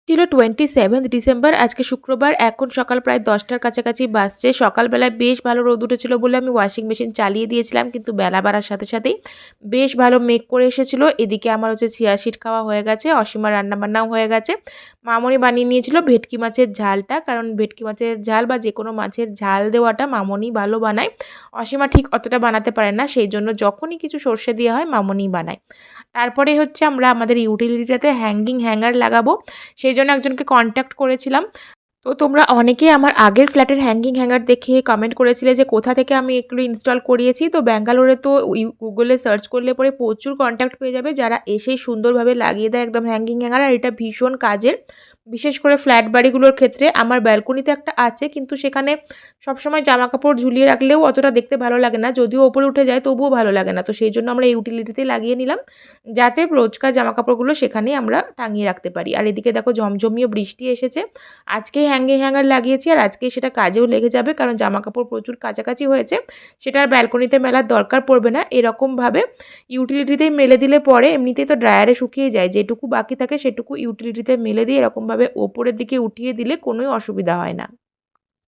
ছিল 27 ডিসেম্বর, আজকে শুক্রবার। এখন সকাল প্রায় 10টার কাছাকাছি বাজছে। সকালবেলায় বেশ ভালো রোদ উঠেছিল বলে আমি ওয়াশিং মেশিন চালিয়ে দিয়েছিলাম, কিন্তু বেলা বাড়ার সাথে সাথেই বেশ ভালো মেঘ করে এসেছিল। এদিকে আমার হচ্ছে চিয়া সিড খাওয়া হয়ে গেছে, অসীমার রান্নাবান্নাও হয়ে গেছে। মামনি বানিয়ে নিয়েছিল ভেটকি মাছের ঝালটা, কারণ ভেটকি মাছের ঝাল বা যে কোনো মাছের ঝাল দেওয়াটা মামনি ভালো বানায়। অসীমা ঠিক অতটা বানাতে পারে না, সেই জন্য যখনই কিছু সর্ষে দেওয়া হয় মামনিই বানায়। তারপরে হচ্ছে আমরা আমাদের ইউটিলিটিটাতে হ্যাঙ্গিং হ্যাঙ্গার লাগাবো, সেই জন্য একজনকে কন্ট্যাক্ট করেছিলাম। তো তোমরা অনেকেই আমার আগের ফ্ল্যাটের হ্যাঙ্গিং হ্যাঙ্গার দেখে কমেন্ট করেছিলে যে কোথা থেকে আমি এগুলো ইনস্টল করিয়েছি। তো ব্যাঙ্গালোরে তো গুগলে সার্চ করলে পরে প্রচুর কন্ট্যাক্ট পেয়ে যাবে যারা এসেই সুন্দরভাবে লাগিয়ে দেয় একদম হ্যাঙ্গিং হ্যাঙ্গার। আর এটা ভীষণ কাজের, বিশেষ করে ফ্ল্যাট বাড়িগুলোর ক্ষেত্রে। আমার ব্যালকনিতে একটা আছে, কিন্তু সেখানে সবসময় জামা কাপড় ঝুলিয়ে রাখলেও অতটা দেখতে ভালো লাগে না, যদিও ওপরে উঠে যায় তবুও ভালো লাগে না। তো সেই জন্য আমরা ইউটিলিটিতে লাগিয়ে নিলাম, যাতে রোজকার জামা কাপড়গুলো সেখানেই আমরা টাঙিয়ে রাখতে পারি। আর এদিকে দেখো ঝমঝমিয়ে বৃষ্টি এসেছে। আজকেই হ্যাঙ্গিং হ্যাঙ্গার লাগিয়েছি, আর আজকেই সেটা কাজেও লেগে যাবে, কারণ জামাকাপড় প্রচুর কাছাকাছি হয়েছে, সেটা আর ব্যালকনিতে মেলার দরকার পড়বে না। এরকমভাবে ইউটিলিটিতেই মেলে দিলে পরে এমনিতেই তো ড্রায়ারে শুকিয়ে যায়, যেটুকু বাকি থাকে সেটুকু ইউটিলিটিতে মেলে দিয়ে এরকমভাবে ওপরের দিকে উঠিয়ে দিলে কোনোই অসুবিধা হয় না।